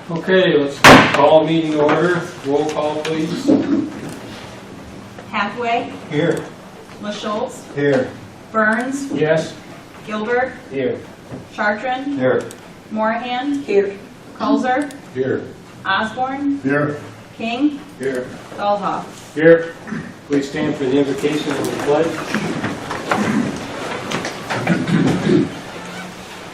Okay, let's call meeting to order. Roll call, please. Hathaway, Here. LaSchultz, Here. Burns, Yes. Gilbert, Here. Chartrand, Here. Morahan, Kulzer, Here. Osborne, Here. King, Here. Dahlhoff. Here. Please stand for the invocation and the pledge.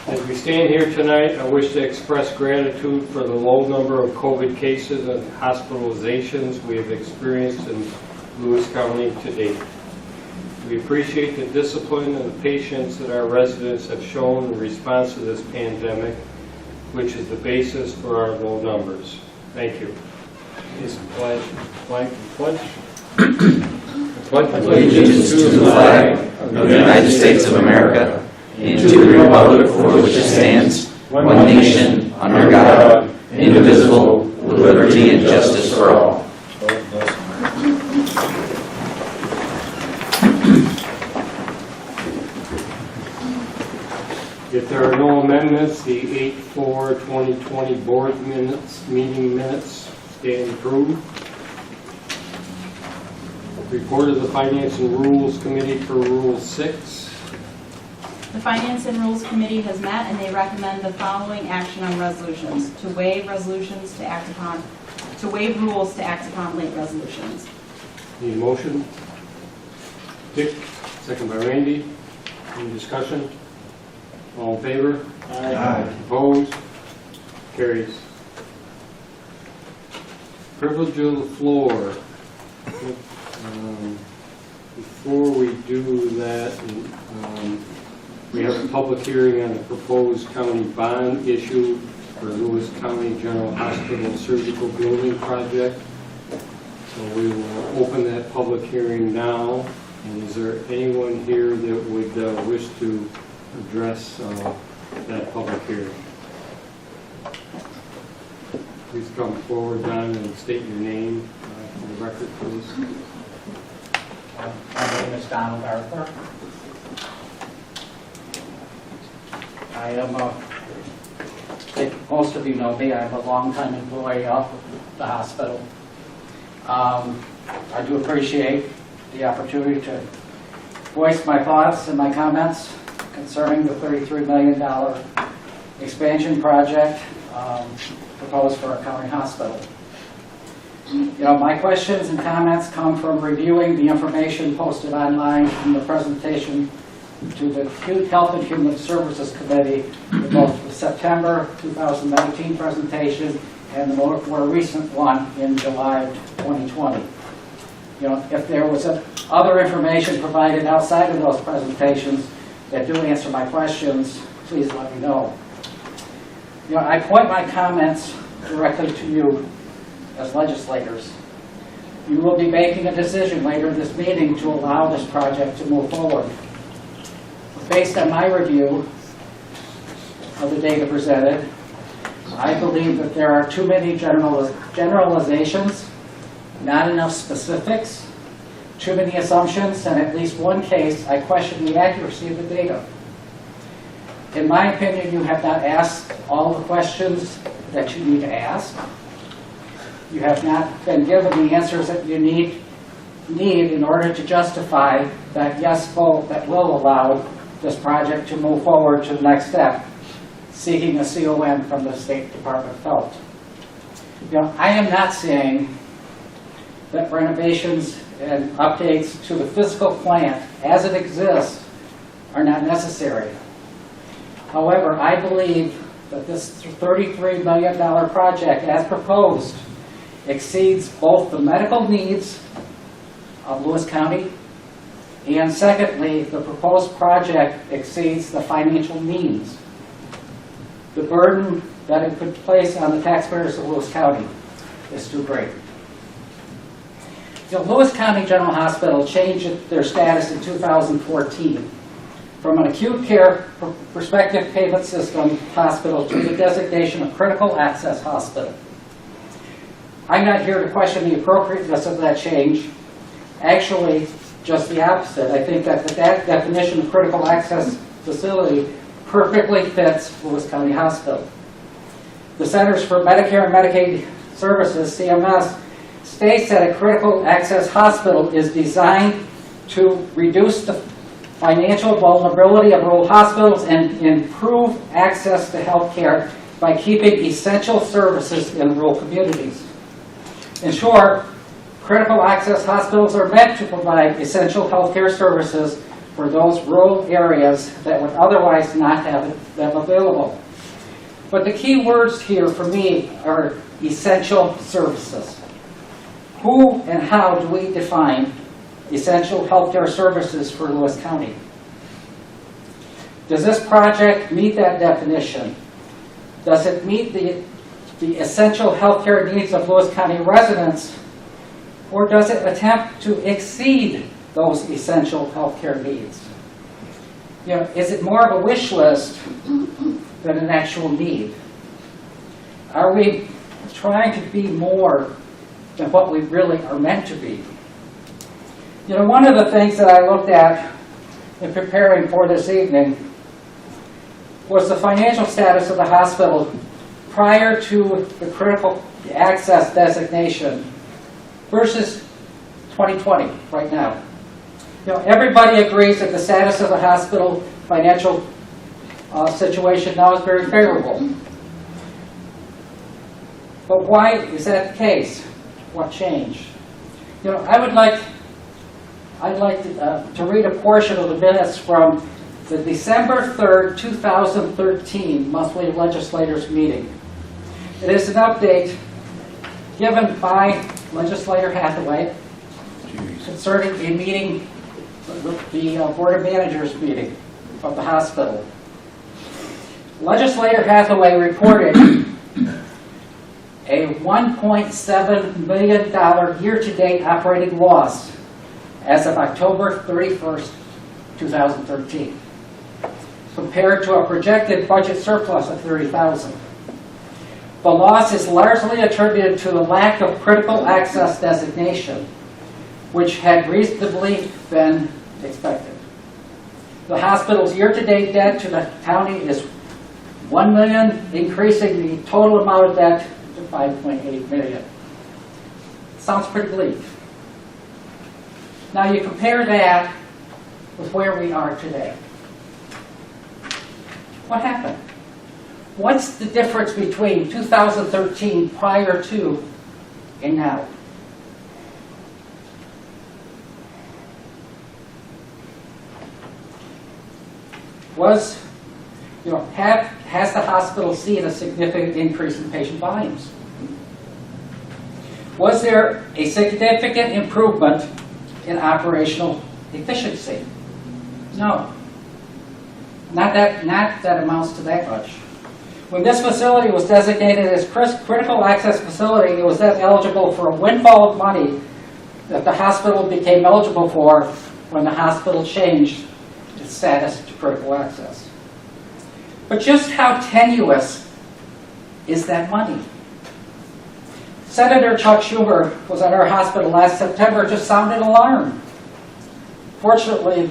As we stand here tonight, I wish to express gratitude for the low number of COVID cases and hospitalizations we have experienced in Lewis County to date. We appreciate the discipline and the patience that our residents have shown in response to this pandemic, which is the basis for our low numbers. Thank you. Please pledge. Allegiance to the flag of the United States of America and to the republic for which it stands, one nation, under God, indivisible, with liberty and justice for all. If there are no amendments, the 8/4/2020 board meeting minutes stand approved. Report of the Finance and Rules Committee for Rule 6. The Finance and Rules Committee has met and they recommend the following action on resolutions: to waive rules to act upon late resolutions. Need a motion? Dick, second by Randy. Any discussion? All in favor? Aye. Opposed? Carries. Privilege of the floor. Before we do that, we have a public hearing on the proposed county bond issue for Lewis County General Hospital Surgical Building Project. So we will open that public hearing now. And is there anyone here that would wish to address that public hearing? Please come forward, Don, and state your name for the record, please. My name is Donald Arthur. I am like most of you know me, I'm a longtime employee of the hospital. I do appreciate the opportunity to voice my thoughts and my comments concerning the $33 million expansion project proposed for our county hospital. You know, my questions and comments come from reviewing the information posted online in the presentation to the Health and Human Services Committee, both the September 2019 presentation and the more recent one in July of 2020. You know, if there was other information provided outside of those presentations that do answer my questions, please let me know. You know, I point my comments directly to you as legislators. You will be making a decision later in this meeting to allow this project to move forward. Based on my review of the data presented, I believe that there are too many generalizations, not enough specifics, too many assumptions, and at least one case I question the accuracy of the data. In my opinion, you have not asked all the questions that you need to ask. You have not been given the answers that you need in order to justify that yes vote that will allow this project to move forward to the next step, seeking a CON from the State Department of Health. You know, I am not saying that renovations and updates to the physical plant as it exists are not necessary. However, I believe that this $33 million project as proposed exceeds both the medical needs of Lewis County, and secondly, the proposed project exceeds the financial means. The burden that it could place on the taxpayers of Lewis County is too great. The Lewis County General Hospital changed their status in 2014 from an acute care prospective payment system hospital to the designation of critical access hospital. I'm not here to question the appropriateness of that change. Actually, just the opposite. I think that that definition of critical access facility perfectly fits Lewis County Hospital. the Centers for Medicare and Medicaid Services, CMS, states that a critical access hospital is designed to reduce the financial vulnerability of rural hospitals and improve access to health care by keeping essential services in rural communities. In short, critical access hospitals are meant to provide essential health care services for those rural areas that would otherwise not have them available. But the key words here for me are essential services. Who and how do we define essential healthcare services for Lewis County? Does this project meet that definition? Does it meet the essential healthcare needs of Lewis County residents, or does it attempt to exceed those essential healthcare needs? You know, is it more of a wish list than an actual need? Are we trying to be more than what we really are meant to be? You know, one of the things that I looked at in preparing for this evening was the financial status of the hospital prior to the critical access designation versus 2020 right now. You know, everybody agrees that the status of the hospital financial situation now is very favorable. But why is that the case? What changed? You know, I'd like to read a portion of the minutes from the December 3rd, 2013 monthly legislators meeting. It is an update given by Legislator Hathaway concerning a meeting, the Board of Managers meeting of the hospital. Legislator Hathaway reported a $1.7 million year-to-date operating loss as of October 31st, 2013, compared to a projected budget surplus of $30,000. The loss is largely attributed to the lack of critical access designation, which had reasonably been expected. The hospital's year-to-date debt to the county is $1 million, increasing the total amount of debt to $5.8 million. Sounds pretty bleak. Now you compare that with where we are today. What happened? What's the difference between 2013 prior to and now? Has the hospital seen a significant increase in patient volumes? Was there a significant improvement in operational efficiency? No. Not that amounts to that much. When this facility was designated as critical access facility, it was then eligible for a windfall of money that the hospital became eligible for when the hospital changed its status to critical access. But just how tenuous is that money? Senator Chuck Schumer was at our hospital last September, just sounded an alarm. Fortunately,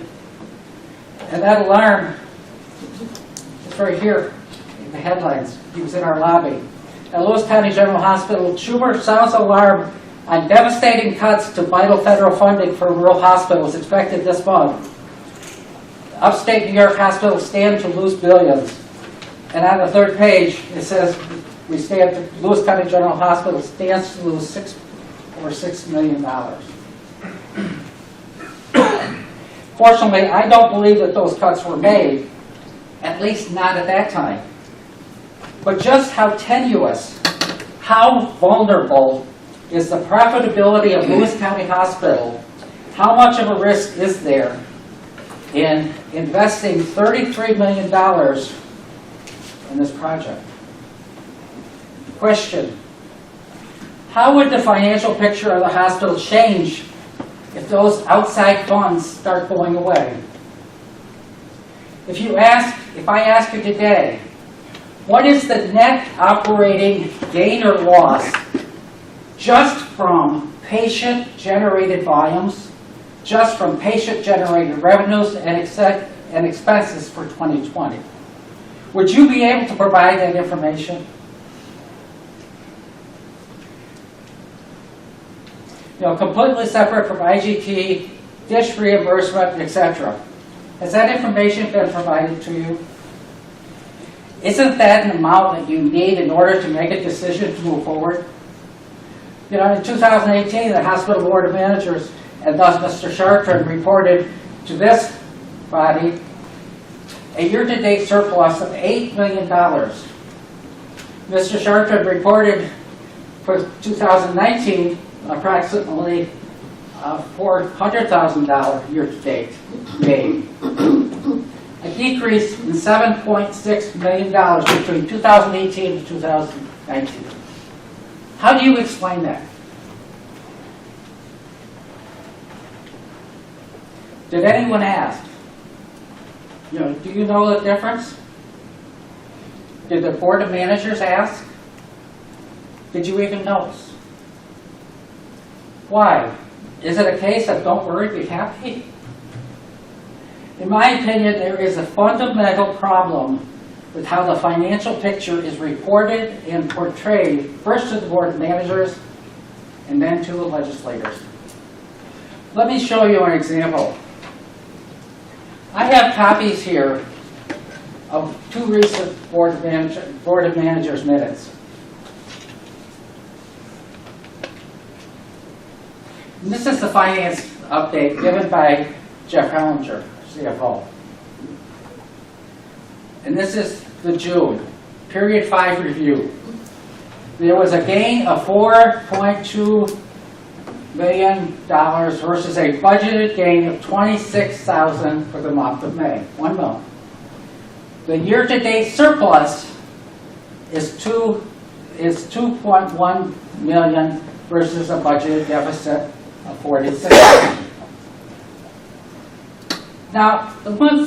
and that alarm is right here in the headlines. He was in our lobby. At Lewis County General Hospital, Schumer sounds alarm on devastating cuts to vital federal funding for rural hospitals expected this month. Upstate New York hospitals stand to lose billions. And on the third page, it says, Lewis County General Hospital stands to lose $6 million. Fortunately, I don't believe that those cuts were made, at least not at that time. But just how tenuous, how vulnerable is the profitability of Lewis County Hospital? How much of a risk is there in investing $33 million in this project? Question: how would the financial picture of the hospital change if those outside funds start going away? If I ask you today, what is the net operating gain or loss just from patient-generated volumes, just from patient-generated revenues and expenses for 2020? Would you be able to provide that information? completely separate from IGT, dish reimbursement, etc. Has that information been provided to you? Isn't that an amount that you need in order to make a decision to move forward? In 2018, the Hospital Board of Managers, and thus Mr. Chartrand, reported to this body a year-to-date surplus of $8 million. Mr. Chartrand reported for 2019 approximately $400,000 year-to-date gain. A decrease in $7.6 million between 2018 and 2019. How do you explain that? Did anyone ask? Do you know the difference? Did the Board of Managers ask? Did you even notice? Why? Is it a case of don't worry, be happy? In my opinion, there is a fundamental problem with how the financial picture is reported and portrayed, first to the Board of Managers and then to the legislators. Let me show you an example. I have copies here of 2 recent Board of Managers minutes. And this is the finance update given by Jeff Hellinger, CFO. And this is the June, period 5 review. There was a gain of $4.2 million versus a budgeted gain of $26,000 for the month of May, 1 month. The year-to-date surplus is $2.1 million versus a budgeted deficit of $46,000. Now, one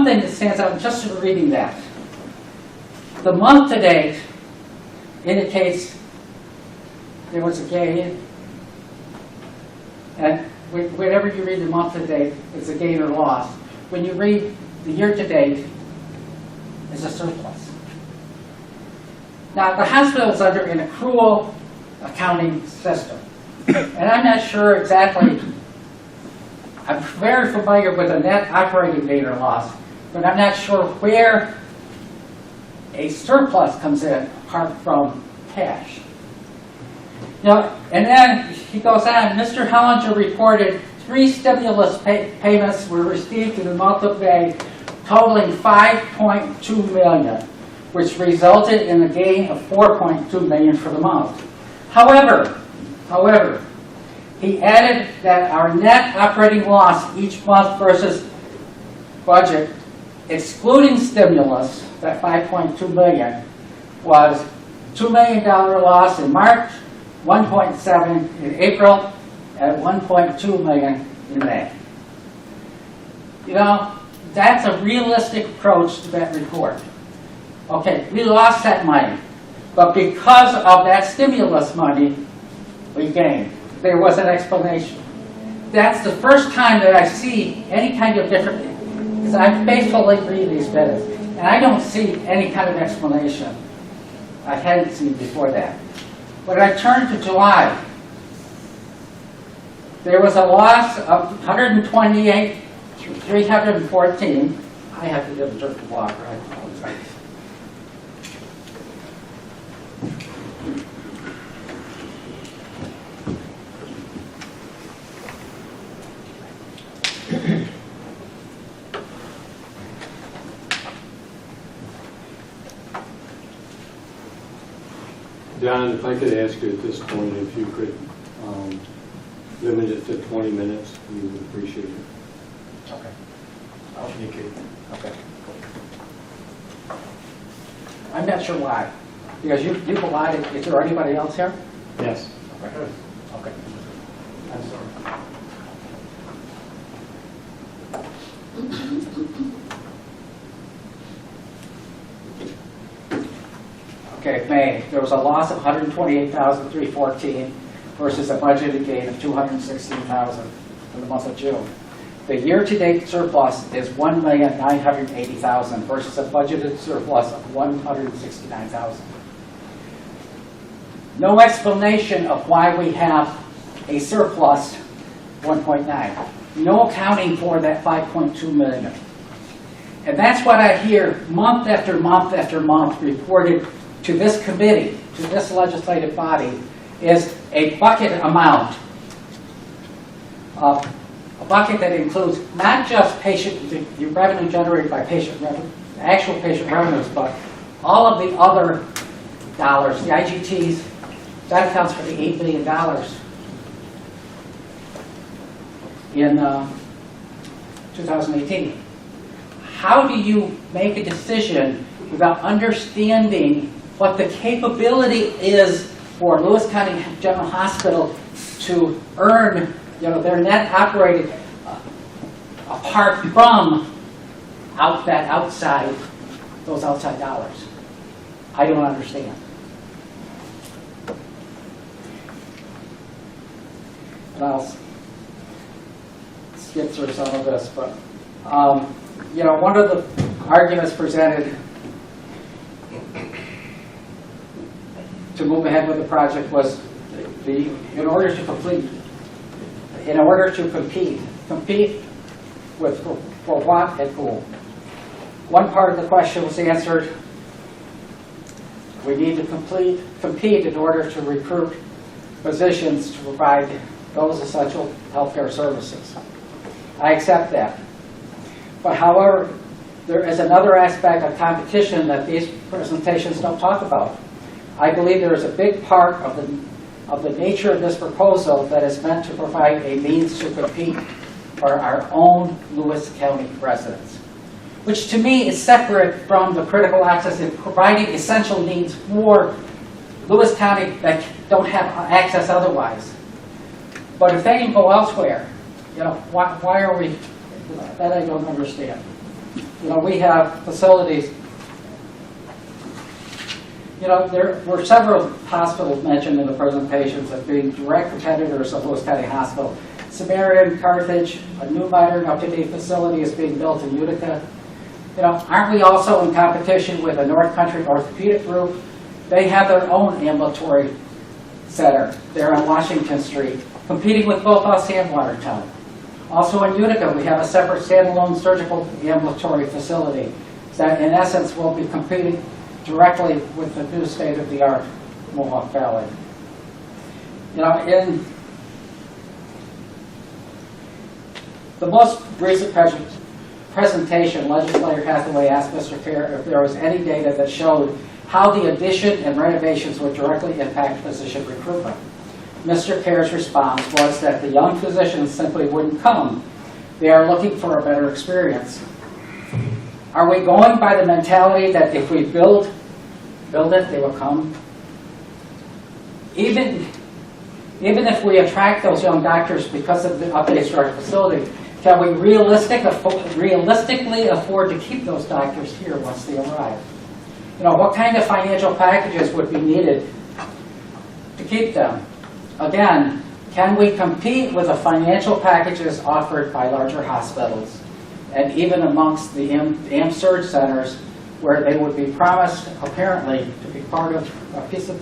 thing that stands out just from reading that, the month to date indicates there was a gain, and whenever you read the month to date, it's a gain or loss. When you read the year to date, it's a surplus. Now, the hospital is under an accrual accounting system, and I'm not sure exactly. I'm very familiar with the net operating gain or loss, but I'm not sure where a surplus comes in apart from cash. And then he goes on, Mr. Hellinger reported 3 stimulus payments were received in the month of May, totaling $5.2 million, which resulted in a gain of $4.2 million for the month. However, he added that our net operating loss each month versus budget, excluding stimulus, that $5.2 million, was $2 million loss in March, 1.7 in April, and 1.2 million in May. That's a realistic approach to that report. Okay, we lost that money, but because of that stimulus money, we gained. There was an explanation. That's the first time that I see any kind of different, because I faithfully read these minutes, and I don't see any kind of explanation I hadn't seen before that. When I turned to July, there was a loss of 128,314. I have to give a drink of water. I apologize. John, if I could ask you at this point, if you could limit it to 20 minutes, we would appreciate it. Okay. Okay. I'm not sure why. Because you provided, is there anybody else here? Yes. Okay. I'm sorry. Okay, May, there was a loss of 128,314 versus a budgeted gain of 216,000 for the month of June. The year-to-date surplus is 1,980,000 versus a budgeted surplus of 169,000. No explanation of why we have a surplus 1.9. No accounting for that 5.2 million. And that's what I hear month after month after month reported to this committee, to this legislative body, is a bucket amount. A bucket that includes not just the revenue generated by actual patient revenues, but all of the other dollars, the IGTs. That accounts for the $8 billion in 2018. How do you make a decision without understanding what the capability is for Lewis County General Hospital to earn, their net operating apart from those outside dollars? I don't understand. And I'll skip through some of this, but one of the arguments presented to move ahead with the project was in order to compete with for what and who. One part of the question was answered. We need to compete in order to recruit physicians to provide those essential healthcare services. I accept that. But however, there is another aspect of competition that these presentations don't talk about. I believe there is a big part of the nature of this proposal that is meant to provide a means to compete for our own Lewis County residents, which to me is separate from the critical access in providing essential needs for Lewis County that don't have access otherwise. But if they can go elsewhere, why are we, that I don't understand. We have facilities, there were several hospitals mentioned in the presentations as being direct competitors of Lewis County Hospital. Samaritan, Carthage, a new modern up-to-date facility is being built in Utica. Aren't we also in competition with the North Country Orthopedic Group? They have their own ambulatory center there on Washington Street, competing with both us and Watertown. Also in Utica, we have a separate standalone surgical ambulatory facility that in essence will be competing directly with the new state-of-the-art Mohawk Valley. In the most recent presentation, Legislator Hathaway asked Mr. Kerr if there was any data that showed how the addition and renovations would directly impact physician recruitment. Mr. Kerr's response was that the young physicians simply wouldn't come. They are looking for a better experience. Are we going by the mentality that if we build it, they will come? Even if we attract those young doctors because of the updates to our facility, can we realistically afford to keep those doctors here once they arrive? What kind of financial packages would be needed to keep them? Again, can we compete with the financial packages offered by larger hospitals and even amongst the AMSURG centers where they would be promised, apparently, to be part of a piece of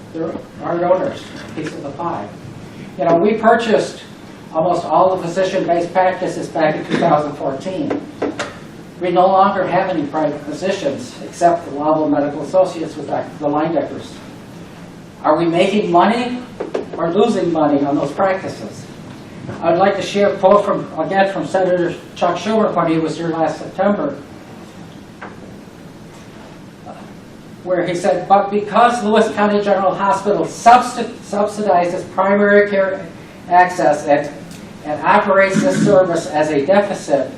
our donors, a piece of the pie? We purchased almost all the physician-based practices back in 2014. We no longer have any private physicians except the Lowell Medical Associates with the Leindeckers. Are we making money or losing money on those practices? I'd like to share a quote from Senator Chuck Schumer when he was here last September, where he said, "But because Lewis County General Hospital subsidizes primary care access and operates this service as a deficit,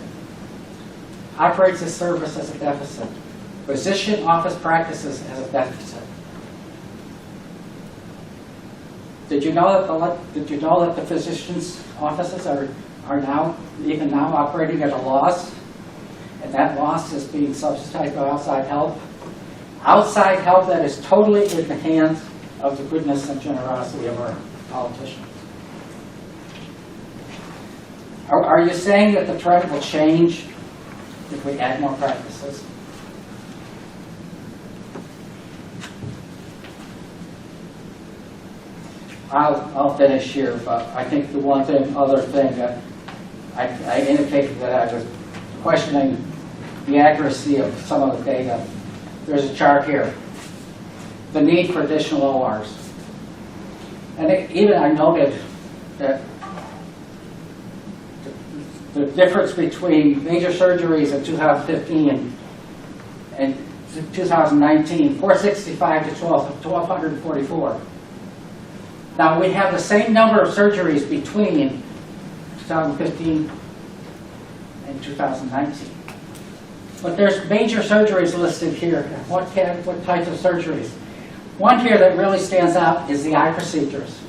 physician office practices as a deficit." Did you know that the physicians' offices are now operating at a loss, and that loss is being subsidized by outside help? Outside help that is totally in the hands of the goodness and generosity of our politicians. Are you saying that the trend will change if we add more practices? I'll finish here, but I think the other thing that I indicated that I was questioning the accuracy of some of the data. There's a chart here. The need for additional ORs. And even I noted that the difference between major surgeries in 2015 and 2019, 465 to 1,244. Now we have the same number of surgeries between 2015 and 2019. But there's major surgeries listed here. What types of surgeries? One here that really stands out is the eye procedures.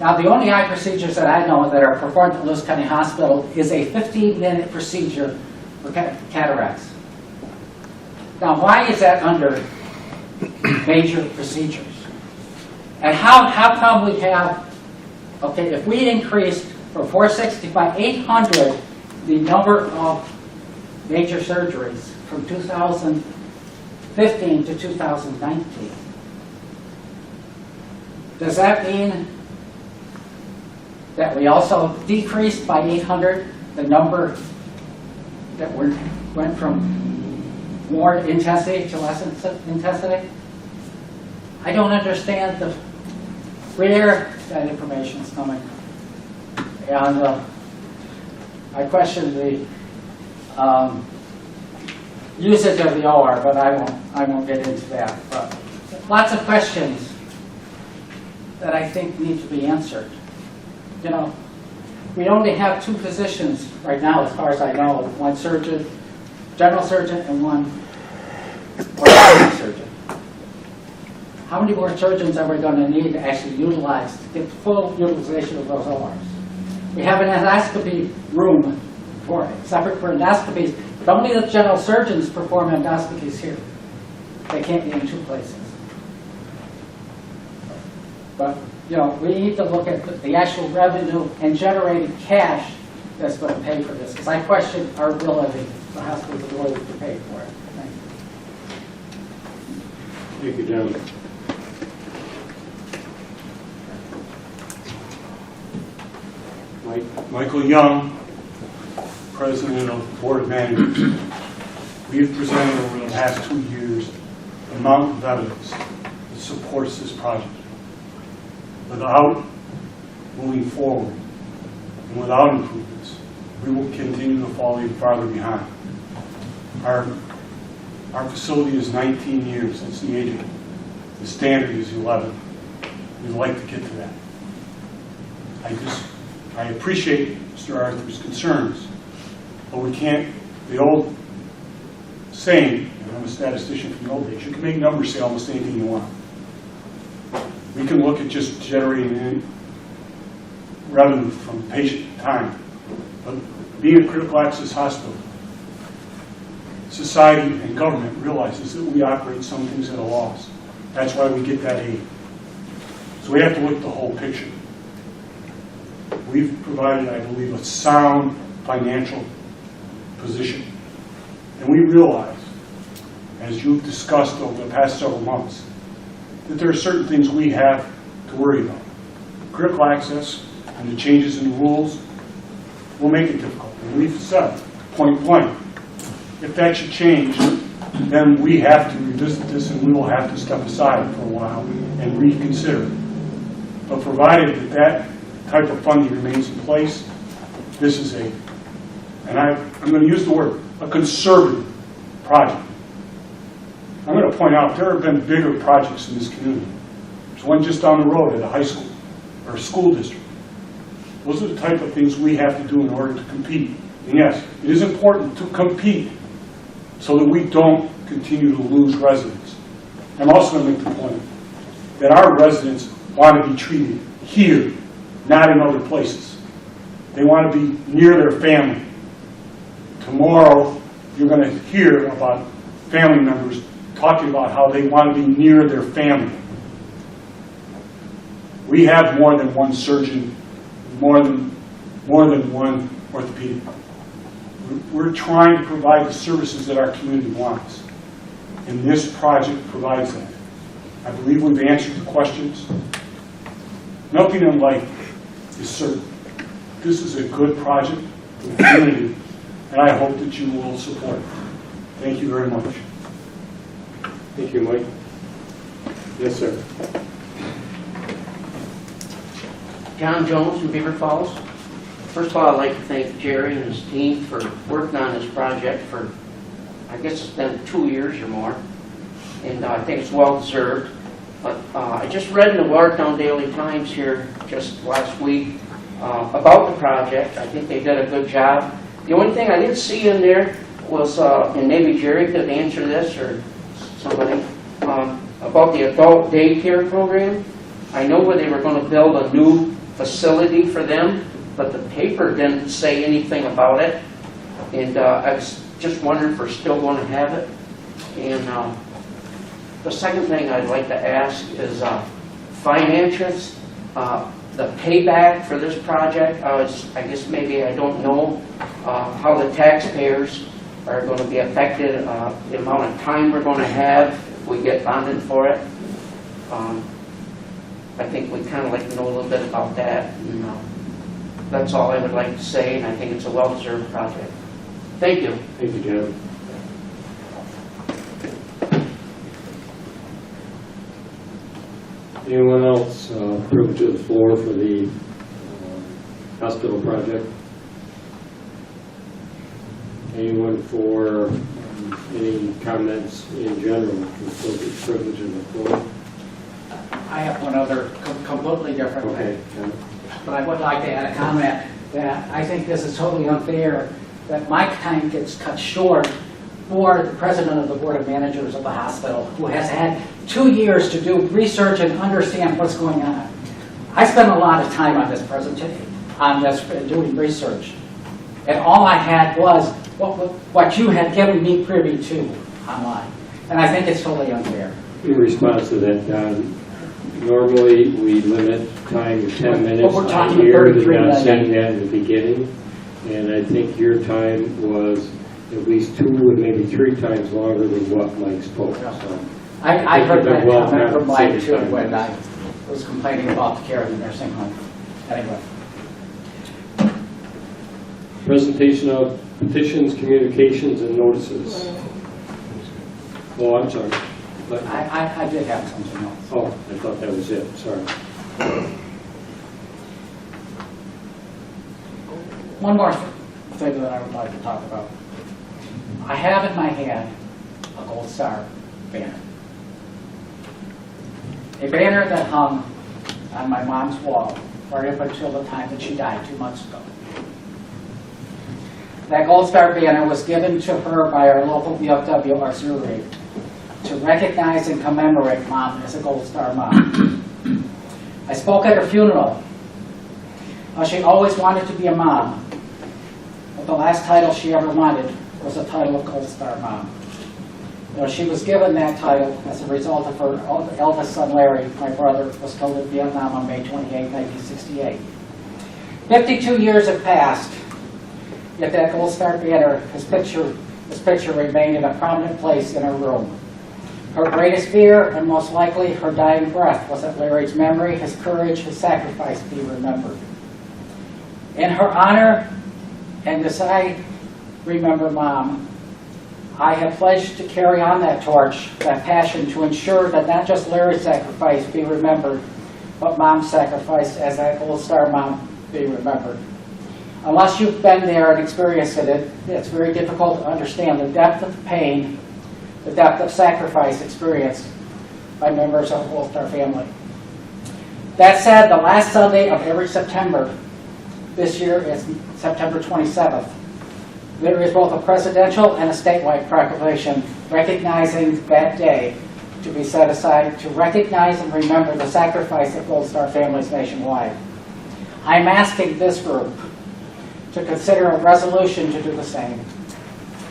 Now, the only eye procedures that I know that are performed at Lewis County Hospital is a 15-minute procedure for cataracts. Now, why is that under major procedures? And how come we have, okay, if we increased from 460 by 800 the number of major surgeries from 2015 to 2019, does that mean that we also decreased by 800 the number that went from more intensity to less intensity? I don't understand where that information is coming. And I question the usage of the OR, but I won't get into that. But lots of questions that I think need to be answered. You know, we only have 2 physicians right now, as far as I know, one surgeon, general surgeon, and one orthopedic surgeon. How many more surgeons are we going to need to actually utilize to get full utilization of those ORs? We have an endoscopy room separate for endoscopies, but only the general surgeons perform endoscopies here. They can't be in 2 places. But, you know, we need to look at the actual revenue and generated cash that's going to pay for this. Because I question our ability, the hospital's ability to pay for it. Thank you. Thank you, gentlemen. Mike? Michael Young, President of the Board of Managers. We have presented over the past 2 years a mountain of evidence that supports this project. Without moving forward and without improvements, we will continue to fall even farther behind. Our facility is 19 years. That's the age of it. The standard is 11. We'd like to get to that. I appreciate Mr. Arthur's concerns, but we can't, the old saying, and I'm a statistician from the old days, you can make numbers say almost anything you want. We can look at just generating revenue from patient time. But being a critical access hospital, society and government realizes that we operate some things at a loss. That's why we get that aid. So we have to look at the whole picture. We've provided, I believe, a sound financial position. And we realize, as you've discussed over the past several months, that there are certain things we have to worry about. Critical access and the changes in the rules will make it difficult. And we've said, point blank, if that should change, then we have to revisit this and we will have to step aside for a while and reconsider. But provided that that type of funding remains in place, this is and I'm going to use the word, a conservative project. I'm going to point out there have been bigger projects in this community. There's one just down the road at a high school or a school district. Those are the type of things we have to do in order to compete. And yes, it is important to compete so that we don't continue to lose residents. I'm also going to make the point that our residents want to be treated here, not in other places. They want to be near their family. Tomorrow, you're going to hear about family members talking about how they want to be near their family. We have more than one surgeon, more than one orthopedic. We're trying to provide the services that our community wants, and this project provides that. I believe we've answered the questions. Nothing in life is certain. This is a good project for the community, and I hope that you will support it. Thank you very much. Thank you, Mike. Yes, sir. John Jones from Beaver Falls. First of all, I'd like to thank Jerry and his team for working on this project for, I guess it's been 2 years or more, and I think it's well deserved. But I just read in the Watertown Daily Times here just last week about the project. I think they did a good job. The only thing I didn't see in there was, and maybe Jerry could answer this or somebody, about the adult daycare program. I know where they were going to build a new facility for them, but the paper didn't say anything about it. And I was just wondering if we're still going to have it. And the second thing I'd like to ask is financials. The payback for this project, I guess maybe I don't know how the taxpayers are going to be affected, the amount of time we're going to have if we get bonded for it. I think we'd kind of like to know a little bit about that. And, that's all I would like to say, and I think it's a well-deserved project. Thank you. Thank you, Jim. Anyone else privilege of the floor for the hospital project? Anyone for any comments in general for the privilege of the floor? I have one other completely different Okay. thing. But I would like to add a comment that I think this is totally unfair, that my time gets cut short for the president of the board of managers of the hospital, who has had 2 years to do research and understand what's going on. I spent a lot of time on this presentation, on this doing research, and all I had was what you had given me privy to online, and I think it's totally unfair. In response to that, Don, normally we limit time to 10 minutes. But we're talking I hear 33 about minutes. saying that in the beginning, and I think your time was at least 2 and maybe 3 times longer than what Mike spoke. So I heard that Well, comment from Mike too compensated. when I was complaining about the care in the nursing home. Anyway. Presentation of petitions, communications, and notices. Oh, I'm sorry. But- I did have something else. Oh, I thought that was it, sorry. One more thing that I would like to talk about. I have in my hand a Gold Star banner. A banner that hung on my mom's wall right up until the time that she died 2 months ago. That Gold Star banner was given to her by our local VFW auxiliary to recognize and commemorate Mom as a Gold Star mom. I spoke at her funeral. She always wanted to be a mom, but the last title she ever wanted was the title of Gold Star Mom. She was given that title as a result of her eldest son, Larry, my brother, was killed in Vietnam on May 28, 1968. 52 years have passed, yet that Gold Star banner, his picture remained in a prominent place in her room. Her greatest fear, and most likely her dying breath, was that Larry's memory, his courage, his sacrifice be remembered. In her honor, and as I remember Mom, I have pledged to carry on that torch, that passion, to ensure that not just Larry's sacrifice be remembered, but Mom's sacrifice as that Gold Star mom be remembered. Unless you've been there and experienced it, it's very difficult to understand the depth of pain, the depth of sacrifice experienced by members of the Gold Star family. That said, the last Sunday of every September, this year is September 27th, there is both a presidential and a statewide proclamation recognizing that day to be set aside to recognize and remember the sacrifice of Gold Star families nationwide. I'm asking this group to consider a resolution to do the same,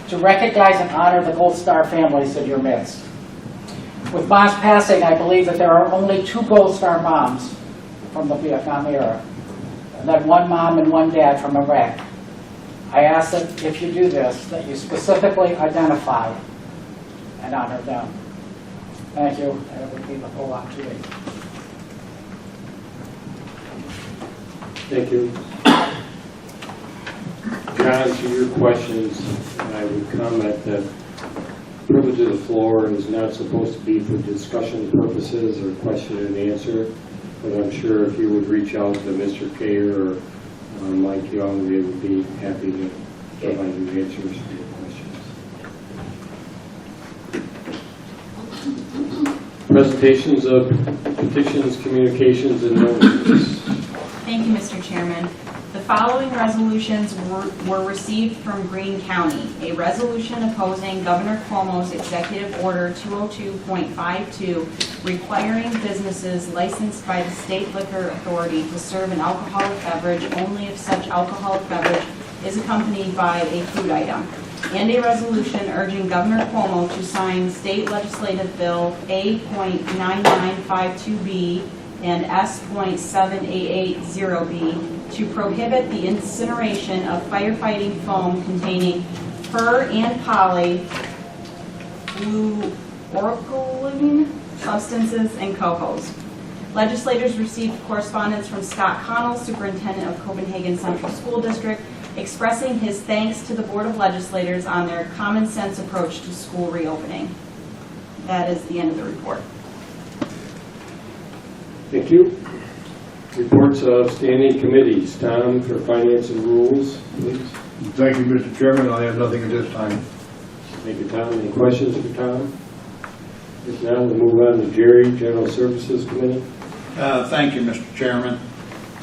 to recognize and honor the Gold Star families in your midst. With Mom's passing, I believe that there are only 2 Gold Star moms from the Vietnam era, and then 1 mom and 1 dad from Iraq. I ask that if you do this, that you specifically identify and honor them. Thank you, and it would be the whole lot to me. Thank you. John, to your questions, I would comment that privilege of the floor is not supposed to be for discussion purposes or question and answer, but I'm sure if you would reach out to Mr. Kayer or Mike Young, they would be happy to provide you answers to your questions. Presentations of petitions, communications, and notices. Thank you, Mr. Chairman. The following resolutions were received from Greene County. A resolution opposing Governor Cuomo's Executive Order 202.52 requiring businesses licensed by the State Liquor Authority to serve an alcoholic beverage only if such alcoholic beverage is accompanied by a food item. And a resolution urging Governor Cuomo to sign State Legislative Bill A.9952B and S.7880B to prohibit the incineration of firefighting foam containing per and polyfluoroalkyl substances and cohoes. Legislators received correspondence from Scott Connell, Superintendent of Copenhagen Central School District, expressing his thanks to the Board of Legislators on their common sense approach to school reopening. That is the end of the report. Thank you. Reports of standing committees. Tom, for Finance and Rules, please. Thank you, Mr. Chairman. I have nothing at this time. Thank you, Tom. Any questions for Tom? If not, we'll move on to Jerry, General Services Committee. Thank you, Mr. Chairman.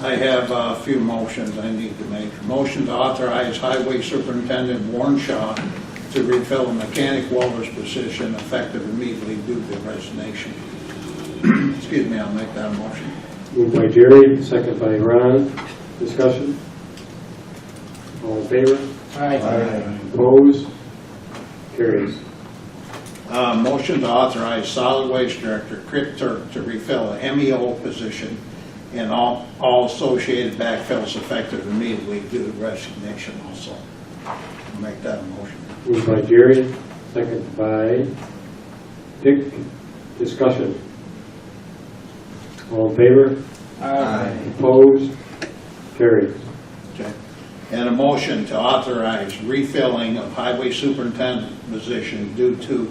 I have a few motions I need to make. Motion to authorize Highway Superintendent Warren Shaw to refill a mechanic welder's position effective immediately due to resignation. Excuse me, I'll make that a motion. Moved by Jerry, second by Ron. Discussion? All in favor? Aye. Opposed? Carries. Motion to authorize Solid Waste Director Crit Turk to refill a MEO position and all associated backfills effective immediately due to resignation also. I'll make that a motion. Moved by Jerry, second by Dick. Discussion? All in favor? Opposed? Carries. Okay. And a motion to authorize refilling of Highway Superintendent position due to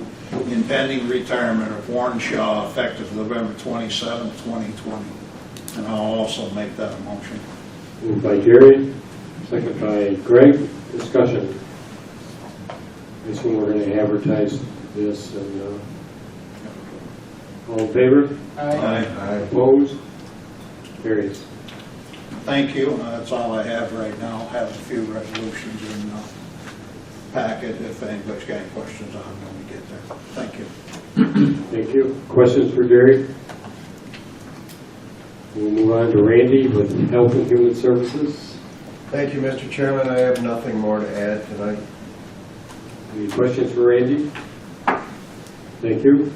impending retirement of Warren Shaw effective November 27, 2020. And I'll also make that a motion. Moved by Jerry, second by Greg. Discussion? I assume we're going to advertise this and all in favor? Opposed? Carries. Thank you. That's all I have right now. I have a few resolutions in the packet. If anybody's got any questions on them when we get there. Thank you. Thank you. Questions for Jerry? We'll move on to Randy with Health and Human Services. Thank you, Mr. Chairman. I have nothing more to add tonight. Any questions for Randy? Thank you.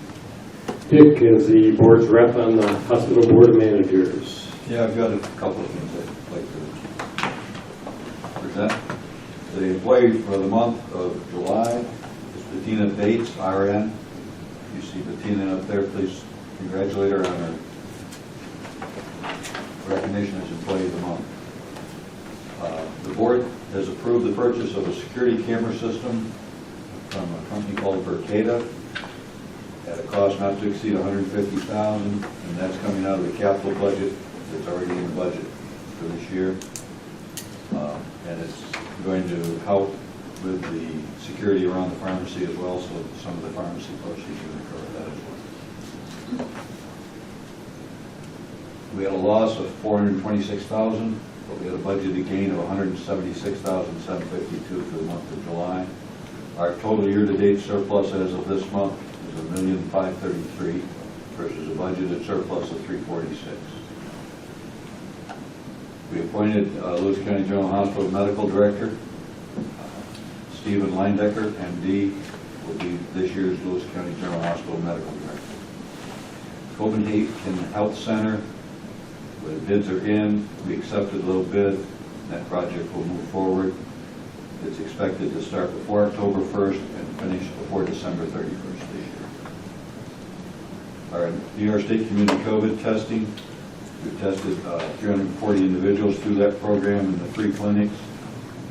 Dick is the board's rep on the Hospital Board of Managers. Yeah, I've got a couple of things I'd like to present. The employee for the month of July is Bettina Bates, RN. You see Bettina up there, please congratulate her on her recognition as Employee of the Month. The board has approved the purchase of a security camera system from a company called Verkada at a cost not to exceed $150,000, and that's coming out of the capital budget. It's already in the budget for this year, and it's going to help with the security around the pharmacy as well, so some of the pharmacy proceeds will cover that as well. We had a loss of $426,000, but we had a budgeted gain of $176,752 for the month of July. Our total year-to-date surplus as of this month is $1,533,000 versus a budgeted surplus of $346,000. We appointed Lewis County General Hospital Medical Director. Stephen Leindecker, MD, will be this year's Lewis County General Hospital Medical Director. Copenhagen Health Center, the bids are in. We accepted low bid. That project will move forward. It's expected to start before October 1st and finish before December 31st this year. Our New York State Community COVID testing, We tested 340 individuals through that program in the 3 clinics.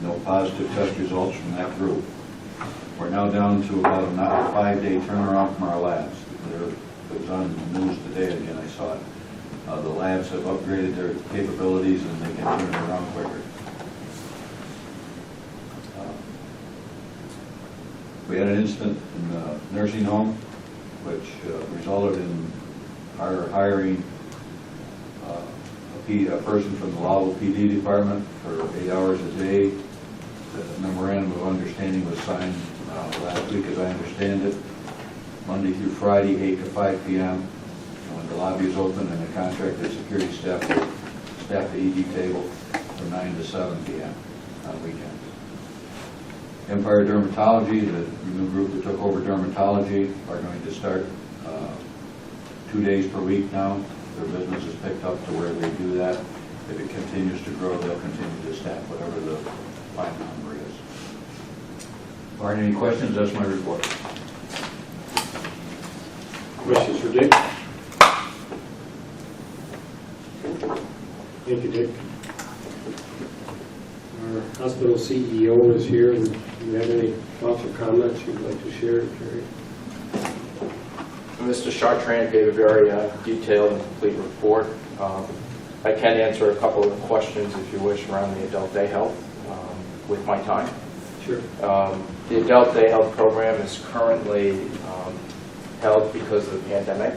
No positive test results from that group. We're now down to about a 5-day turnaround from our labs. It was on the news today again, I saw it. The labs have upgraded their capabilities and they can turn it around quicker. We had an incident in the nursing home which resulted in our hiring a person from the Lowell PD department for 8 hours a day. The memorandum of understanding was signed last week, as I understand it, Monday through Friday, 8 to 5 p.m. When the lobby is open and the contracted security staff will staff the ED table from 9 to 7 p.m. on weekends. Empire Dermatology, the new group that took over dermatology, are going to start 2 days per week now. Their business is picked up to where they do that. If it continues to grow, they'll continue to staff whatever the final number is. Are there any questions? That's my report. Questions for Dick? Thank you, Dick. Our hospital CEO is here. Do you have any thoughts or comments you'd like to share, Jerry? Mr. Chartrand gave a very detailed and complete report. I can answer a couple of questions, if you wish, around the adult day health with my time. Sure. The adult day health program is currently held because of the pandemic,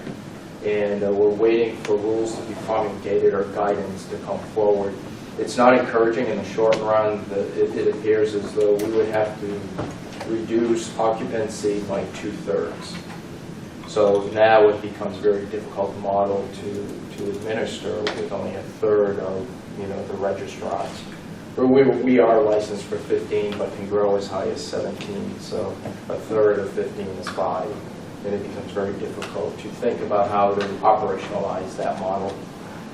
and we're waiting for rules to be promulgated or guidance to come forward. It's not encouraging in the short run. It appears as though we would have to reduce occupancy by 2/3. So now it becomes very difficult model to administer with only 1/3 of the registrants. We are licensed for 15, but can grow as high as 17. So 1/3 of 15 is 5, and it becomes very difficult to think about how to operationalize that model.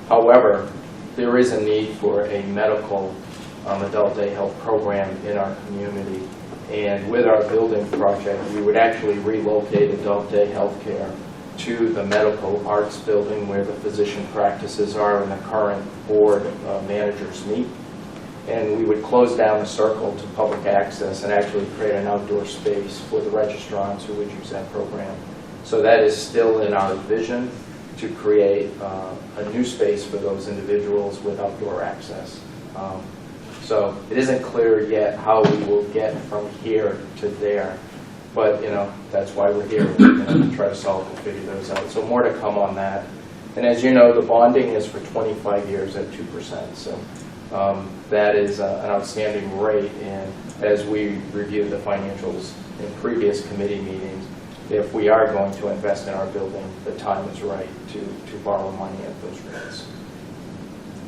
However, there is a need for a medical adult day health program in our community. And with our building project, we would actually relocate adult day health care to the medical arts building where the physician practices are and the current board managers meet. And we would close down the circle to public access and actually create an outdoor space for the registrants who would use that program. So that is still in our vision, to create a new space for those individuals with outdoor access. So it isn't clear yet how we will get from here to there, but that's why we're here, to try to solve and figure those out. So more to come on that. And as you know, the bonding is for 25 years at 2%. So that is an outstanding rate. And as we reviewed the financials in previous committee meetings, if we are going to invest in our building, the time is right to borrow money at those rates.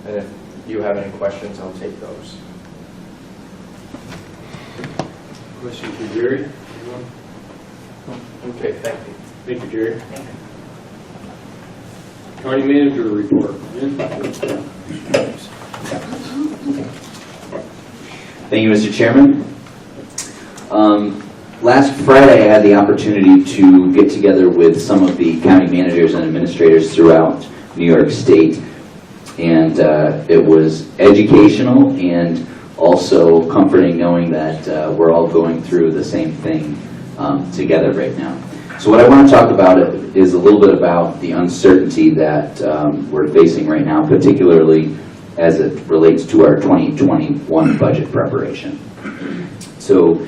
And if you have any questions, I'll take those. Questions for Jerry? Okay, thank you. Thank you, Jerry. County manager report. Thank you, Mr. Chairman. Last Friday, I had the opportunity to get together with some of the county managers and administrators throughout New York State, and it was educational and also comforting knowing that we're all going through the same thing together right now. So what I want to talk about is a little bit about the uncertainty that we're facing right now, particularly as it relates to our 2021 budget preparation. So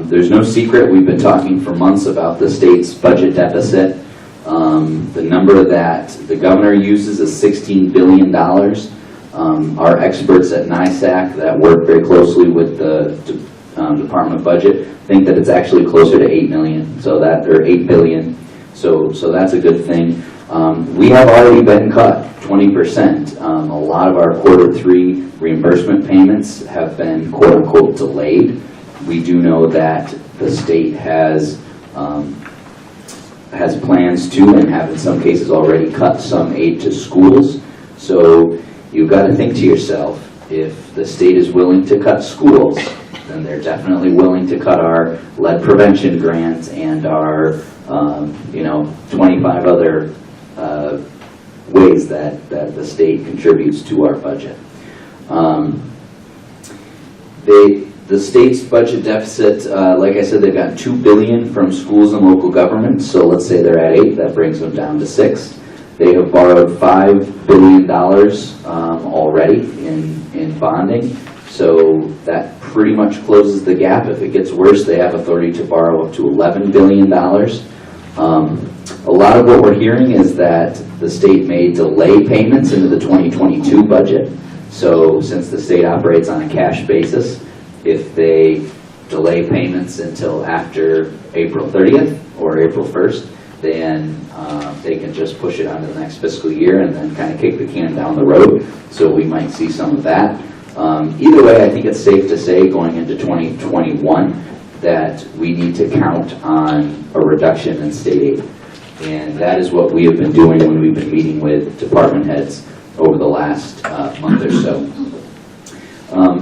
there's no secret, we've been talking for months about the state's budget deficit. The number that the governor uses is $16 billion. Our experts at NISAC that work very closely with the Department of Budget think that it's actually closer to 8 million, or 8 billion. So that's a good thing. We have already been cut 20%. A lot of our Q3 reimbursement payments have been quote unquote delayed. We do know that the state has plans to and have in some cases already cut some aid to schools. So you've got to think to yourself, if the state is willing to cut schools, then they're definitely willing to cut our lead prevention grants and our 25 other ways that the state contributes to our budget. The state's budget deficit, like I said, they've got $2 billion from schools and local governments. So let's say they're at 8, that brings them down to 6. They have borrowed $5 billion already in bonding. So that pretty much closes the gap. If it gets worse, they have authority to borrow up to $11 billion. A lot of what we're hearing is that the state may delay payments into the 2022 budget. So since the state operates on a cash basis, if they delay payments until after April 30th or April 1st, then they can just push it onto the next fiscal year and then kind of kick the can down the road. So we might see some of that. Either way, I think it's safe to say going into 2021 that we need to count on a reduction in state aid. And that is what we have been doing when we've been meeting with department heads over the last month or so.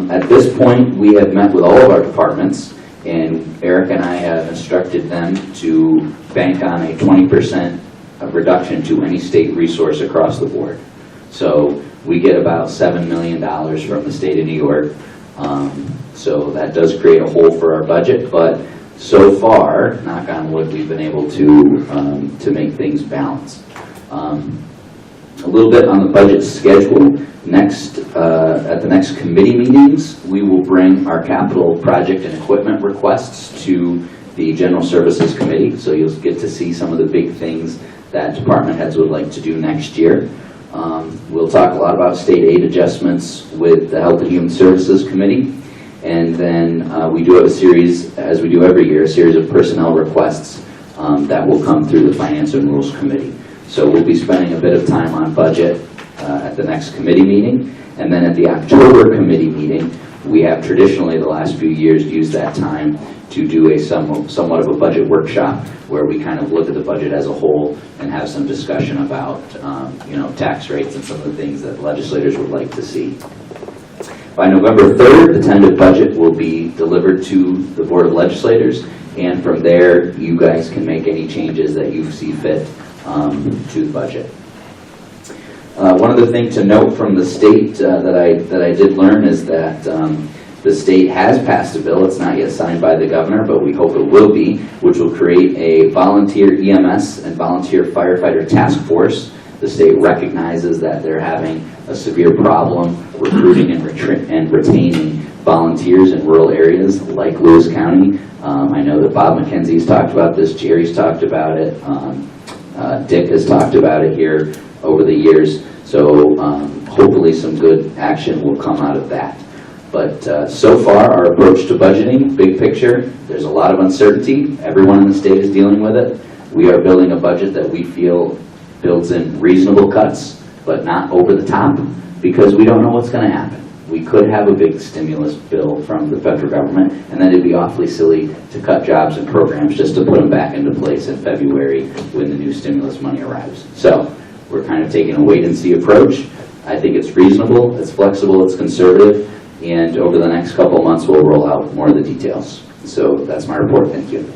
At this point, we have met with all of our departments, and Eric and I have instructed them to bank on a 20% reduction to any state resource across the board. So we get about $7 million from the state of New York. So that does create a hole for our budget, but so far, knock on wood, we've been able to make things balance. A little bit on the budget schedule. At the next committee meetings, we will bring our capital project and equipment requests to the General Services Committee. So you'll get to see some of the big things that department heads would like to do next year. We'll talk a lot about state aid adjustments with the Health and Human Services Committee. And then we do have a series, as we do every year, a series of personnel requests that will come through the Finance and Rules Committee. So we'll be spending a bit of time on budget at the next committee meeting. And then at the October committee meeting, we have traditionally the last few years used that time to do a somewhat of a budget workshop where we kind of look at the budget as a whole and have some discussion about tax rates and some of the things that legislators would like to see. By November 3rd, the tentative budget will be delivered to the Board of Legislators, and from there, you guys can make any changes that you see fit to the budget. One other thing to note from the state that I did learn is that the state has passed a bill. It's not yet signed by the governor, but we hope it will be, which will create a volunteer EMS and volunteer firefighter task force. The state recognizes that they're having a severe problem recruiting and retaining volunteers in rural areas like Lewis County. I know that Bob McKenzie's talked about this, Jerry's talked about it, Dick has talked about it here over the years. So hopefully some good action will come out of that. But so far, our approach to budgeting, big picture, there's a lot of uncertainty. Everyone in the state is dealing with it. We are building a budget that we feel builds in reasonable cuts, but not over the top, because we don't know what's going to happen. We could have a big stimulus bill from the federal government, and then it'd be awfully silly to cut jobs and programs just to put them back into place in February when the new stimulus money arrives. So we're kind of taking a wait-and-see approach. I think it's reasonable, it's flexible, it's conservative, and over the next couple of months we'll roll out more of the details. So that's my report. Thank you.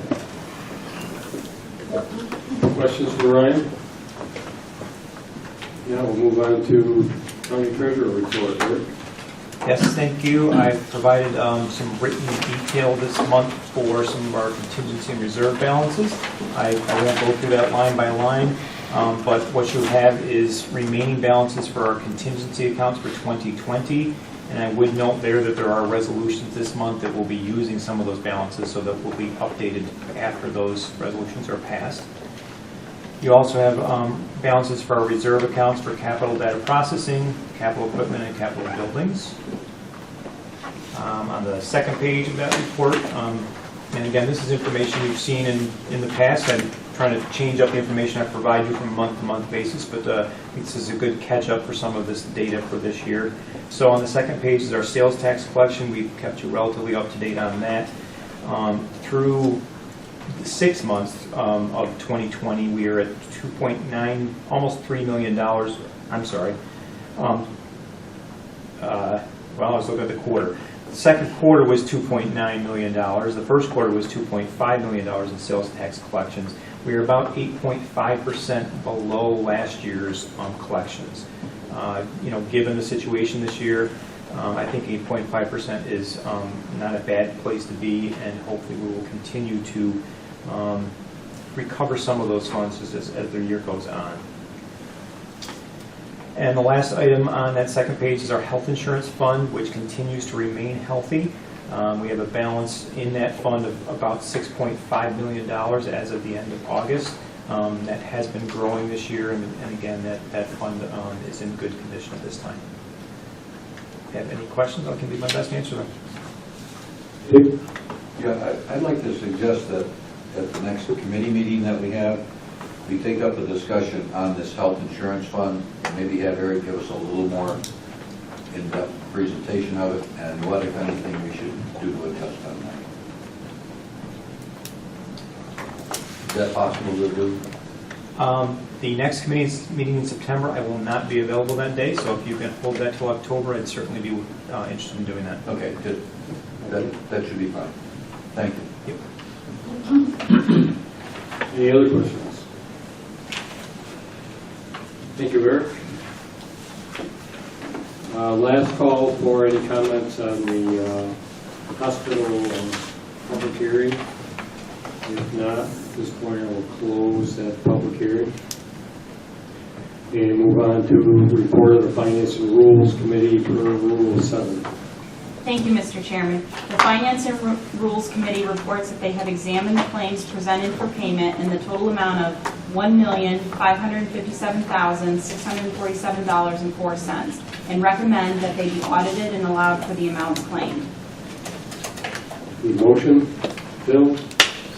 Questions for Ryan? Yeah, we'll move on to County Treasurer report. Rick? Yes, thank you. I've provided some written detail this month for some of our contingency and reserve balances. I won't go through that line by line, but what you have is remaining balances for our contingency accounts for 2020. And I would note there that there are resolutions this month that will be using some of those balances, so that will be updated after those resolutions are passed. You also have balances for our reserve accounts for capital data processing, capital equipment, and capital buildings. On the second page of that report, and again, this is information you've seen in the past. I'm trying to change up the information I provide you from a month-to-month basis, but this is a good catch-up for some of this data for this year. So on the second page is our sales tax collection. We've kept you relatively up-to-date on that. Through 6 months of 2020, we are at 2.9, almost $3 million. I'm sorry. Well, I was looking at the quarter. The second quarter was $2.9 million. The first quarter was $2.5 million in sales tax collections. We are about 8.5% below last year's collections. Given the situation this year, I think 8.5% is not a bad place to be, and hopefully we will continue to recover some of those funds as the year goes on. And the last item on that second page is our health insurance fund, which continues to remain healthy. We have a balance in that fund of about $6.5 million as of the end of August. That has been growing this year, and again, that fund is in good condition at this time. If you have any questions, I can do my best to answer them. Yeah, I'd like to suggest that at the next committee meeting that we have, we take up a discussion on this health insurance fund, and maybe have Eric give us a little more in-depth presentation of it, and what, if anything, we should do to adjust on that. Is that possible to do? The next committee meeting in September, I will not be available that day, so if you can hold that till October, I'd certainly be interested in doing that. Okay, good. That should be fine. Thank you. Yep. Any other questions? Thank you, Eric. Last call for any comments on the hospital public hearing. If not, at this point I will close that public hearing and move on to report of the Finance and Rules Committee for Rule 7. Thank you, Mr. Chairman. The Finance and Rules Committee reports that they have examined the claims presented for payment in the total amount of $1,557,647.04 and recommend that they be audited and allowed for the amounts claimed. Good motion. Bill,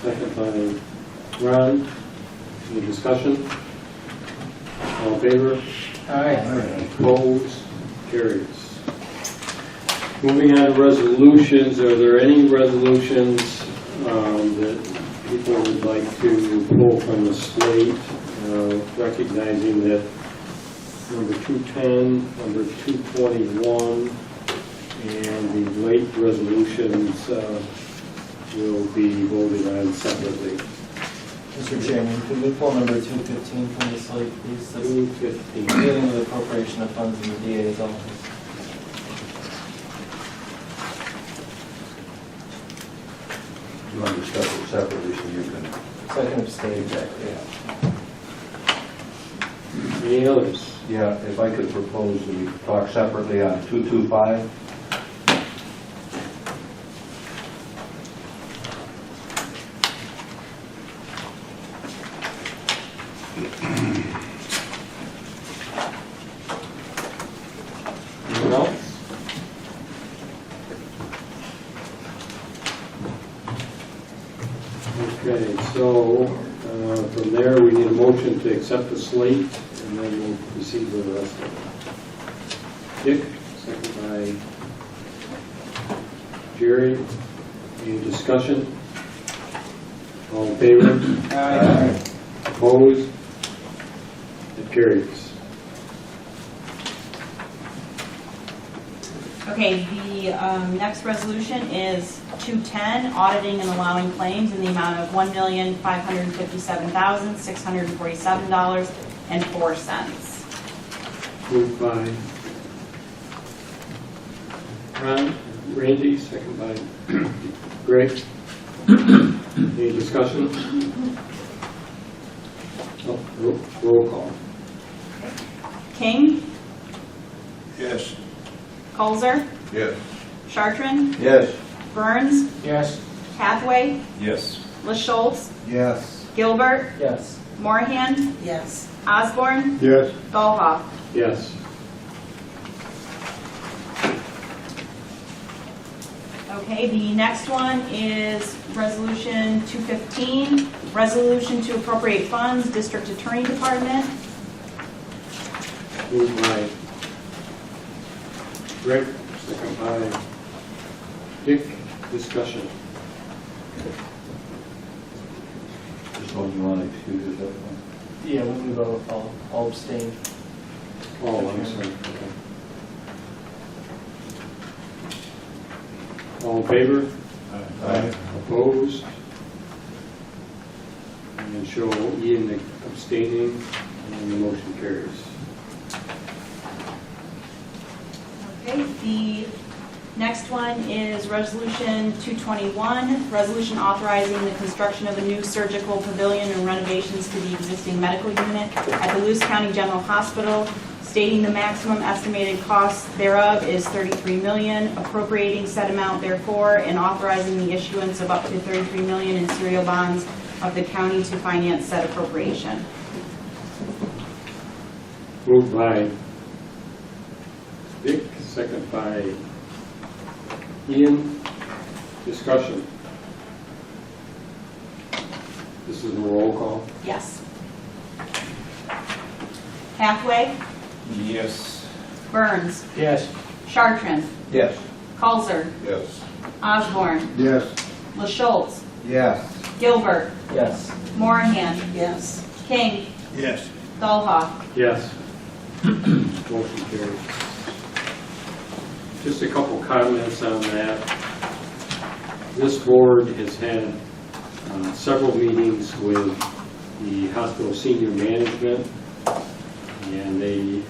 second by Ron. Any discussion? All in favor? Aye. Opposed? Carries. Moving on to resolutions, are there any resolutions that people would like to pull from the slate, recognizing that number 210, number 221, and the late resolutions will be voted on separately. Mr. Chairman, could we pull number 215 from the slate, please? 215. Dealing with appropriation of funds in the DA's office. You want to discuss it separately so you can... So I can abstain, exactly. Any others? Yeah, if I could propose we talk separately on 225. Anyone else? Okay, so from there, we need a motion to accept the slate, and then we'll proceed with the rest of it. Dick, second by Jerry. Any discussion? All in favor? Aye. Opposed? It carries. Okay, the next resolution is 210, auditing and allowing claims in the amount of $1,557,647.04. Moved by Randy, second by Greg. Any discussion? Oh, roll call. King, Yes. Colzer, Yes. Chartrand, Yes. Burns, Yes. Hathaway, Yes. LaSchultz, Yes. Gilbert, Yes. Morahan, Yes. Osborne, Yes. Dahlhoff. Yes. Okay, the next one is Resolution 215, resolution to appropriate funds, District Attorney Department. Moved by Greg, second by Dick. Discussion. Just one you want to excuse yourself from? Yeah, when we vote, I'll abstain. Oh, I'm sorry. Okay. All in favor? Aye. Opposed? And and show Ian abstaining, and the motion carries. Okay, the next one is Resolution 221, resolution authorizing the construction of a new surgical pavilion and renovations to the existing medical unit at the Lewis County General Hospital, stating the maximum estimated cost thereof is $33 million, appropriating said amount therefore, and authorizing the issuance of up to $33 million in serial bonds of the county to finance said appropriation. Moved by Dick, second by Ian. Discussion. This is a roll call. Yes. Hathaway, Yes. Burns, Yes. Chartrand, Yes. Kulzer, Yes. Osborne, Yes. LaSchultz, Yes. Gilbert, Yes. Morahan. Yes. King, Yes. Dahlhoff. Yes. Motion carries. Just a couple comments on that. This board has had several meetings with the hospital senior management, and they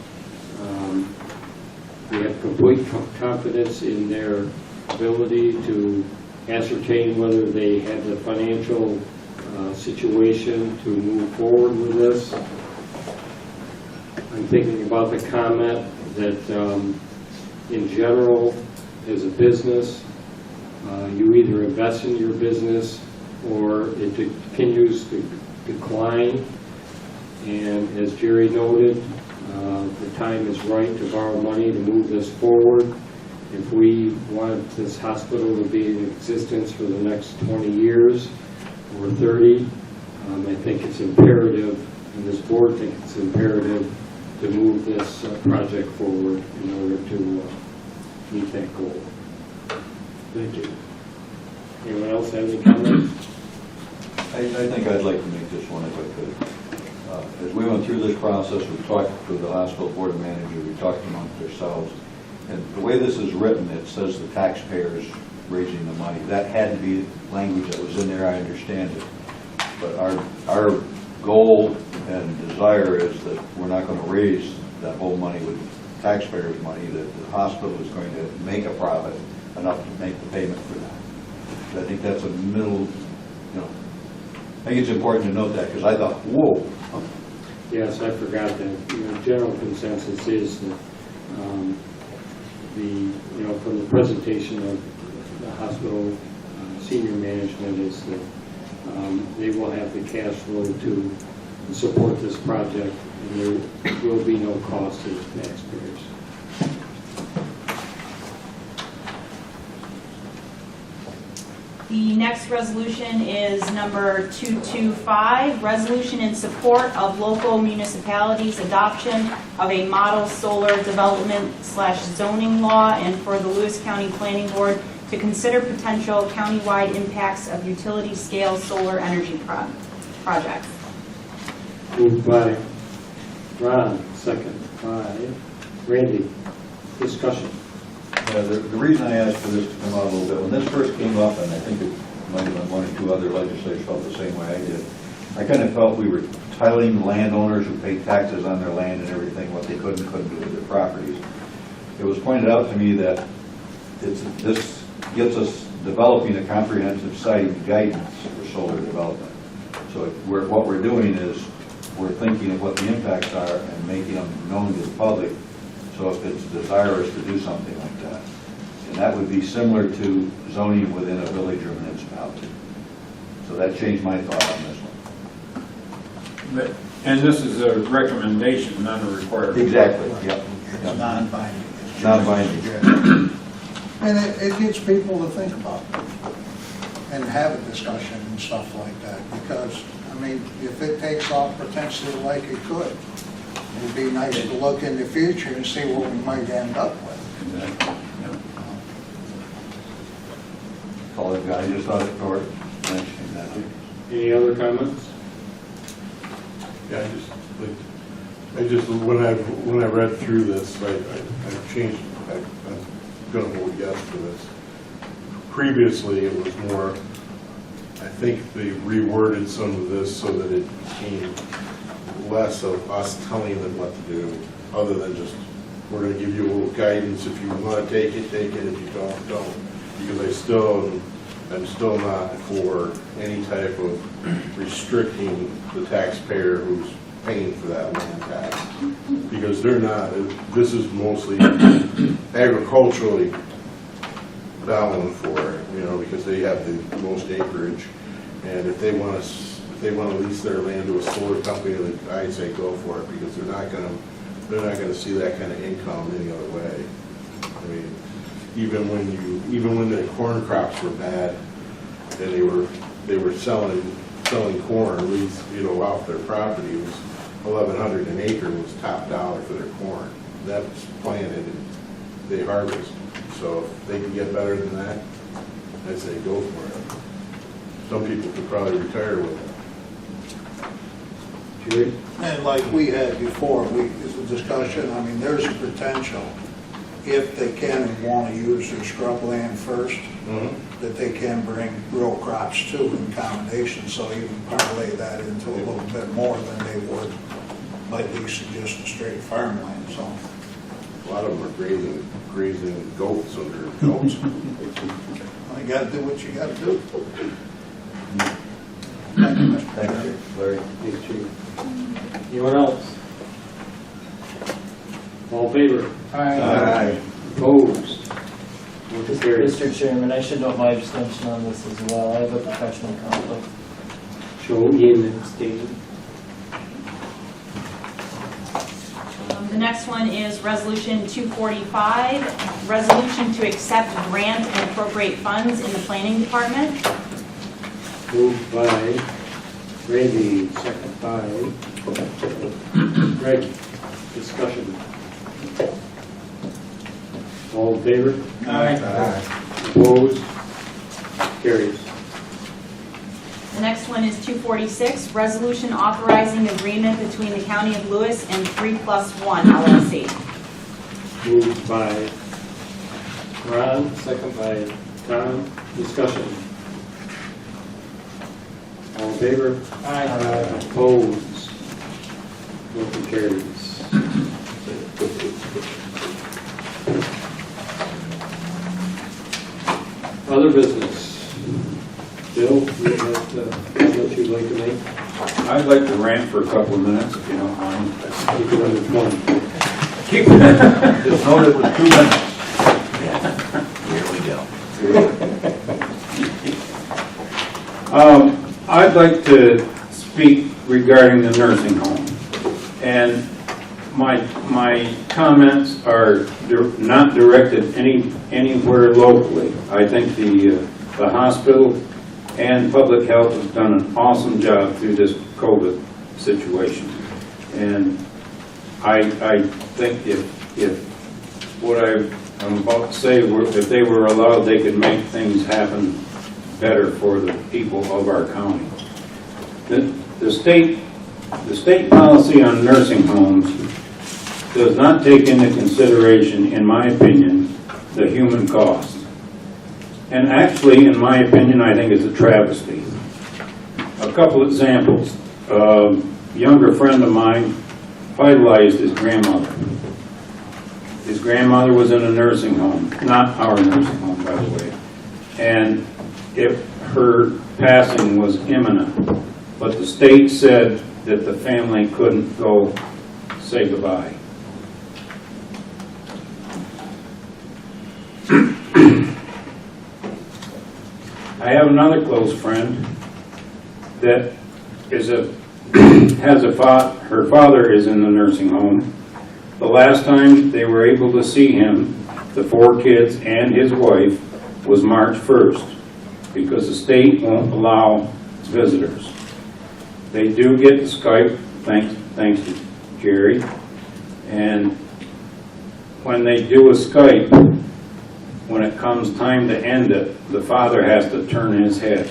have complete confidence in their ability to ascertain whether they have the financial situation to move forward with this. I'm thinking about the comment that in general, as a business, you either invest in your business or it continues to decline. And as Jerry noted, the time is right to borrow money to move this forward. If we want this hospital to be in existence for the next 20 years or 30, I think it's imperative, and this board thinks it's imperative, to move this project forward in order to meet that goal. Thank you. Anyone else have any comments? I think I'd like to make this one if I could. As we went through this process, we talked to the hospital board of managers, we talked amongst ourselves, and the way this is written, it says the taxpayers raising the money. That had to be language that was in there, I understand it. But our goal and desire is that we're not going to raise that whole money with taxpayers' money, that the hospital is going to make a profit enough to make the payment for that. So I think that's a middle, I think it's important to note that, because I thought, whoa. Yes, I forgot that. The general consensus is that from the presentation of the hospital senior management is that they will have the cash flow to support this project, and there will be no cost to the taxpayers. The next resolution is number 225, resolution in support of local municipalities' adoption of a model solar development/zoning law, and for the Lewis County Planning Board to consider potential countywide impacts of utility-scale solar energy projects. Moved by Ron, second by Randy. Discussion. The reason I asked for this to come out a little bit, when this first came up, and I think it might have been one or two other legislators felt the same way I did, I kind of felt we were telling landowners who paid taxes on their land and everything what they could and couldn't do with their properties. It was pointed out to me that this gets us developing a comprehensive site guidance for solar development. So what we're doing is we're thinking of what the impacts are and making them known to the public. So if it's desirous to do something like that. And that would be similar to zoning within a village or municipality. So that changed my thought on this one. And this is a recommendation, not a requirement. Exactly, yep. It's non-binding. Non-binding. And it gives people to think about and have a discussion and stuff like that, because, I mean, if it takes off potentially like it could, it'd be nice to look in the future and see what we might end up with. Exactly. I just thought it worth mentioning that. Any other comments? Yeah, when I read through this, I changed, I'm going to vote yes for this. Previously, it was more I think they reworded some of this so that it became less of us telling them what to do, other than just, we're gonna give you a little guidance. If you wanna take it, take it. If you don't, don't. Because I'm still not for any type of restricting the taxpayer who's paying for that land tax. Because they're not, this is mostly agriculturally bound for it, you know, because they have the most acreage. And if they want to lease their land to a solar company, then I'd say go for it, because they're not gonna see that kind of income any other way. I mean, even when the corn crops were bad, and they were selling corn, lease, you know, off their property, it was $1,100 an acre was top dollar for their corn. That was planted and they harvest. So if they can get better than that, I'd say go for it. Some people could probably retire with it. Jerry? And like we had before, it's a discussion, I mean, there's a potential, if they can and want to use their scrub land first, that they can bring row crops too in combination, so you can parlay that into a little bit more than they would by leasing just a straight farmland, so. A lot of them are grazing goats under goats. Well, you gotta do what you gotta do. Thank you, Mr. Chairman. Larry? Thanks, Chief. Anyone else? All in favor? Aye. Opposed? Motion carries. Mr. Chairman, I should note my abstention on this as well. I have a professional conflict. Show Ian abstaining. The next one is Resolution 245, resolution to accept grant and appropriate funds in the Planning Department. Moved by Randy, second by Greg. Discussion. All in favor? Aye. Opposed? Carries. The next one is 246, resolution authorizing agreement between the County of Lewis and 3+1 LLC. Moved by Ron, second by Tom. Discussion. All in favor? Aye. Opposed? Motion carries. Other business. Bill, you have comment you'd like to make? I'd like to rant for a couple of minutes, if you don't mind. Keep it under 20. Keep it. Just note it was 2 minutes. Here we go. I'd like to speak regarding the nursing home. And my comments are not directed anywhere locally. I think the hospital and public health has done an awesome job through this COVID situation. And I think if what I'm about to say, if they were allowed, they could make things happen better for the people of our county. The state policy on nursing homes does not take into consideration, in my opinion, the human cost. And actually, in my opinion, I think it's a travesty. A couple examples. A younger friend of mine idolized his grandmother. His grandmother was in a nursing home, not our nursing home, by the way. And if her passing was imminent, but the state said that the family couldn't go say goodbye. I have another close friend that is her father is in the nursing home. The last time they were able to see him, the 4 kids and his wife, was March 1st, because the state won't allow visitors. They do get to Skype, thanks to Jerry, and when they do a Skype, when it comes time to end it, the father has to turn his head.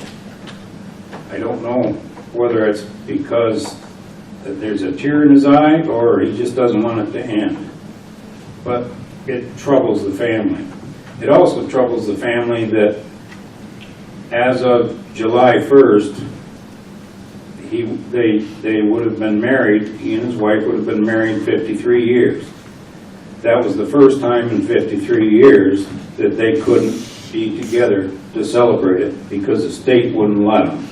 I don't know whether it's because that there's a tear in his eye or he just doesn't want it to end. But it troubles the family. It also troubles the family that as of July 1st, they would have been married, he and his wife would have been married 53 years. That was the first time in 53 years that they couldn't be together to celebrate it because the state wouldn't let them.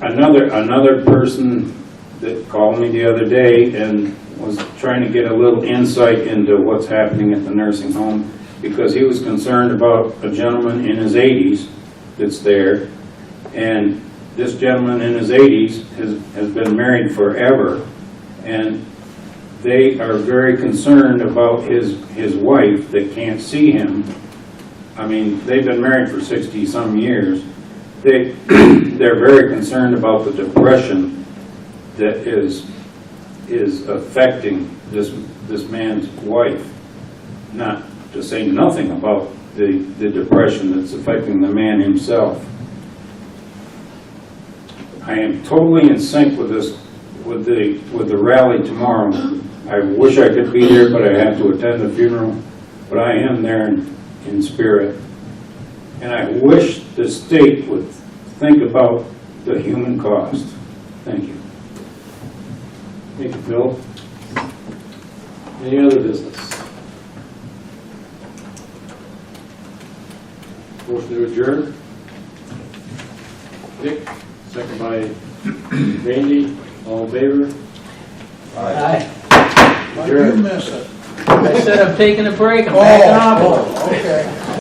Another person that called me the other day and was trying to get a little insight into what's happening at the nursing home because he was concerned about a gentleman in his 80s that's there, and this gentleman in his 80s has been married forever, and they are very concerned about his wife that can't see him. I mean, they've been married for 60-some years. They're very concerned about the depression that is affecting this man's wife. Not to say nothing about the depression that's affecting the man himself. I am totally in sync with this, with the rally tomorrow. I wish I could be there, but I have to attend the funeral. But I am there in spirit. And I wish the state would think about the human cost. Thank you. Thank you, Bill. Any other business? Motion to adjourn. Dick, second by Randy. All in favor? Why do you miss it? I said I'm taking a break, I'm backing off. Oh, okay.